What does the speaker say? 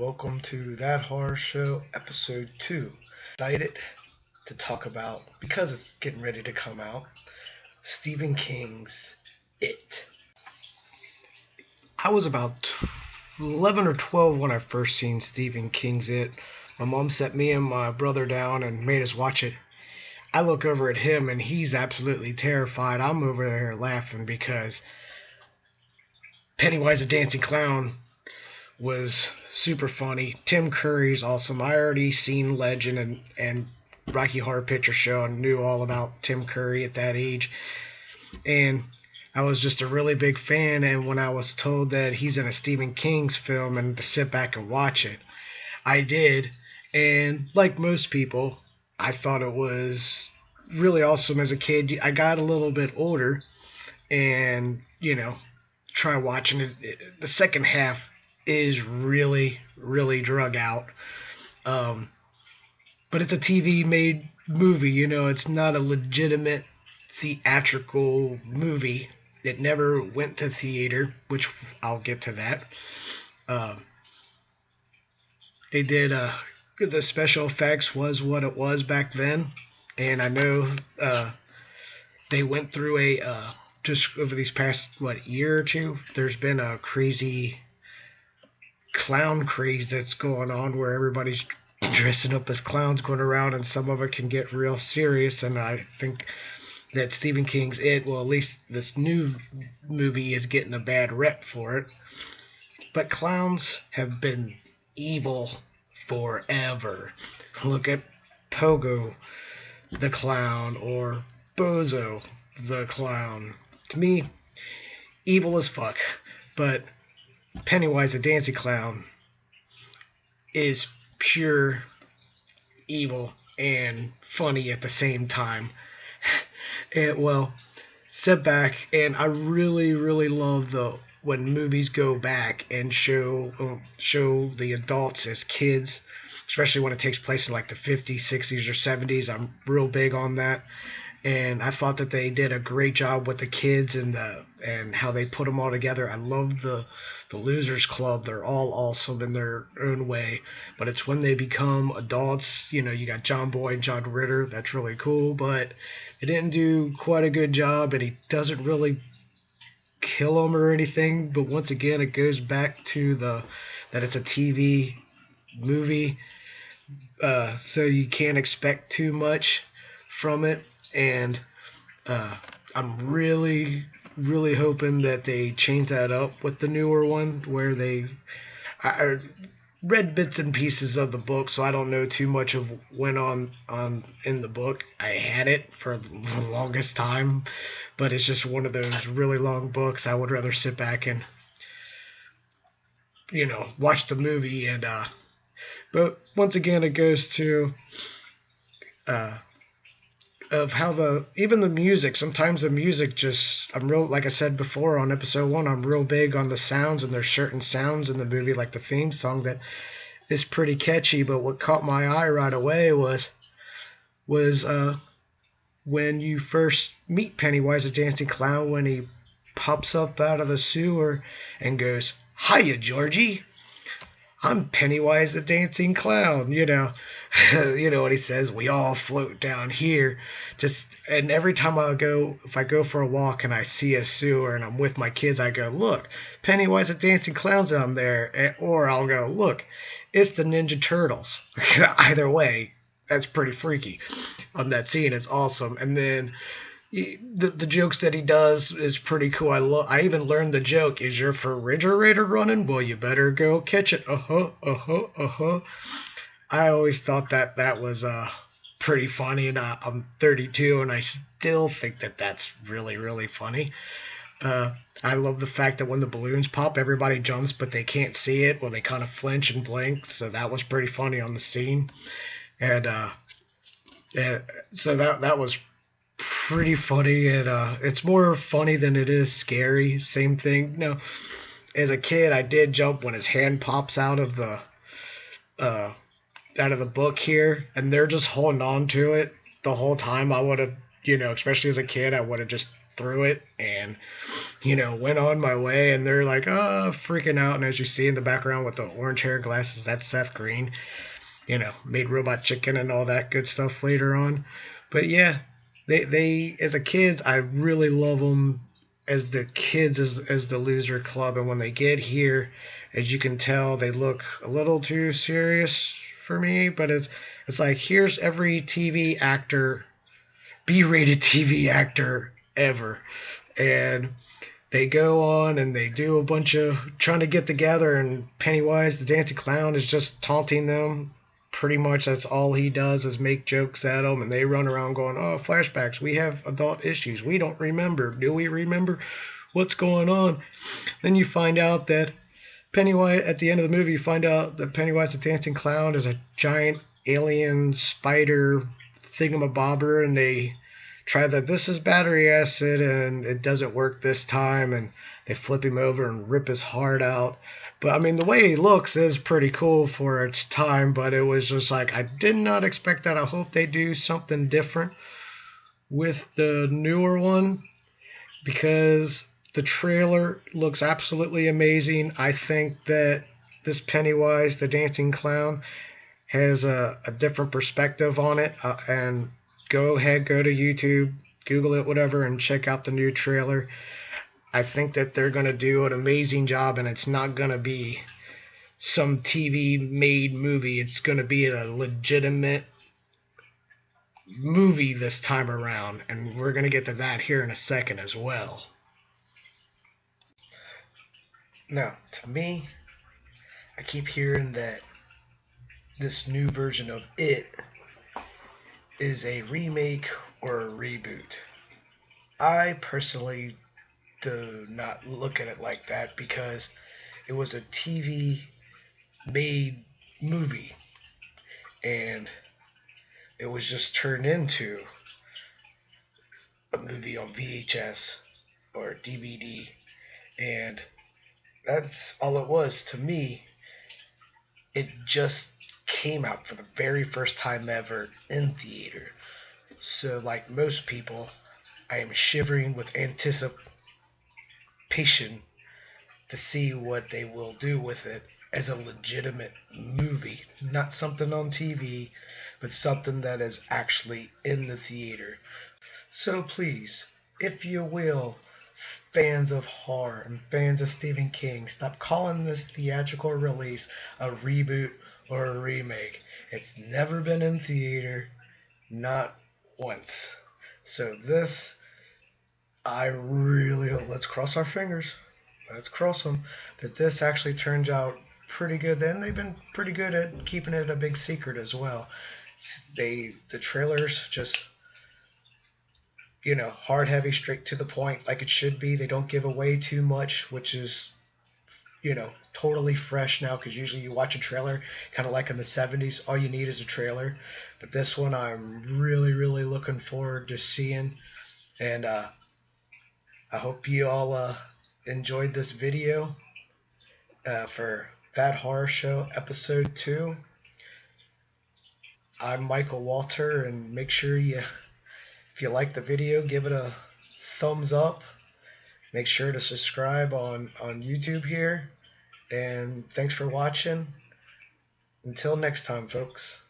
welcome to That Horror Show, episode 2. Excited to talk about, because it's getting ready to come out, Stephen King's It. I was about 11 or 12 when I first seen Stephen King's It. My mom set me and my brother down and made us watch it. I look over at him and he's absolutely terrified. I'm over there laughing because Pennywise the Dancing Clown was super funny. Tim Curry's awesome. I already seen Legend and Rocky Horror Picture Show and knew all about Tim Curry at that age. And I was just a really big fan, and when I was told that he's in a Stephen King's film and to sit back and watch it, I did. And like most people, I thought it was really awesome as a kid. I got a little bit older and, try watching it. The second half is really, really drug out. But it's a TV made movie, it's not a legitimate theatrical movie. It never went to theater, which I'll get to that. They did, the special effects was what it was back then. And I know they went through just over these past, year or two, there's been a crazy clown craze that's going on where everybody's dressing up as clowns going around, and some of it can get real serious. And I think that Stephen King's It, well, at least this new movie is getting a bad rep for it. But clowns have been evil forever. Look at Pogo the Clown or Bozo the Clown. To me, evil as fuck. But Pennywise the Dancing Clown is pure evil and funny at the same time. Sit back, and I really, really love when movies go back and show the adults as kids, especially when it takes place in like the 50s, 60s, or 70s. I'm real big on that. And I thought that they did a great job with the kids and how they put them all together. I love the Losers Club. They're all awesome in their own way. But it's when they become adults, you got John Boy and John Ritter. That's really cool. But they didn't do quite a good job, and he doesn't really kill them or anything. But once again, it goes back to that it's a TV movie. So you can't expect too much from it. And I'm really, really hoping that they change that up with the newer one, where I read bits and pieces of the book, so I don't know too much of what went on in the book. I had it for the longest time, but it's just one of those really long books. I would rather sit back and, watch the movie. And but once again, it goes to of how even the music, sometimes the music like I said before on episode 1, I'm real big on the sounds, and there's certain sounds in the movie, like the theme song, that is pretty catchy. But what caught my eye right away was when you first meet Pennywise the Dancing Clown, when he pops up out of the sewer and goes, "Hiya, Georgie. I'm Pennywise the Dancing Clown," you know what he says, "We all float down here." And every time if I go for a walk and I see a sewer and I'm with my kids, I go, "Look, Pennywise the Dancing Clown's down there." Or I'll go, "Look, it's the Ninja Turtles." Either way, that's pretty freaky on that scene. It's awesome. And then the jokes that he does is pretty cool. I even learned the joke, "Is your refrigerator running? Well, you better go catch it." I always thought that was pretty funny, and I'm 32 and I still think that that's really, really funny. I love the fact that when the balloons pop, everybody jumps, but they can't see it. Well, they kind of flinch and blink, so that was pretty funny on the scene. And so that was pretty funny, and it's more funny than it is scary. Same thing. As a kid, I did jump when his hand pops out of the book here, and they're just holding on to it the whole time. I would have, especially as a kid, I would have just through it and, went on my way. And they're like, oh, freaking out. And as you see in the background with the orange hair glasses, that's Seth Green. Made Robot Chicken and all that good stuff later on. But yeah, they as a kids, I really love them as the kids as the loser club. And when they get here, as you can tell, they look a little too serious for me. But it's like, here's every TV actor, B-rated TV actor ever, and they go on and they do a bunch of trying to get together, and Pennywise the dancing clown is just taunting them. Pretty much that's all he does is make jokes at them, and they run around going, oh, flashbacks, we have adult issues, we don't remember, do we remember what's going on? Then you find out that Pennywise, at the end of the movie, you find out that Pennywise the dancing clown is a giant alien spider thingamabobber, and they try that this is battery acid and it doesn't work this time, and they flip him over and rip his heart out. But I mean, the way he looks is pretty cool for its time, but it was just like, I did not expect that. I hope they do something different with the newer one, because the trailer looks absolutely amazing. I think that this Pennywise the dancing clown has a different perspective on it, and go ahead, go to YouTube, Google it, whatever, and check out the new trailer. I think that they're going to do an amazing job, and it's not going to be some TV made movie. It's going to be a legitimate movie this time around, and we're going to get to that here in a second as well. Now, to me, I keep hearing that this new version of It is a remake or a reboot. I personally do not look at it like that, because it was a TV made movie and it was just turned into a movie on VHS or DVD, and that's all it was to me. It just came out for the very first time ever in theater. So, like most people, I am shivering with anticipation to see what they will do with it as a legitimate movie. Not something on TV, but something that is actually in the theater. So please, if you will, fans of horror and fans of Stephen King, stop calling this theatrical release a reboot or a remake. It's never been in theater, not once. So this, I really hope, let's cross our fingers, let's cross them, that this actually turns out pretty good. Then they've been pretty good at keeping it a big secret as well. The trailers just, hard, heavy, straight to the point, like it should be. They don't give away too much, which is, totally fresh now, because usually you watch a trailer, kind of like in the 70s, all you need is a trailer. But this one I'm really, really looking forward to seeing. And I hope you all enjoyed this video for That Horror Show Episode 2. I'm Michael Walter, and make sure if you like the video, give it a thumbs up. Make sure to subscribe on YouTube here. And thanks for watching. Until next time, folks.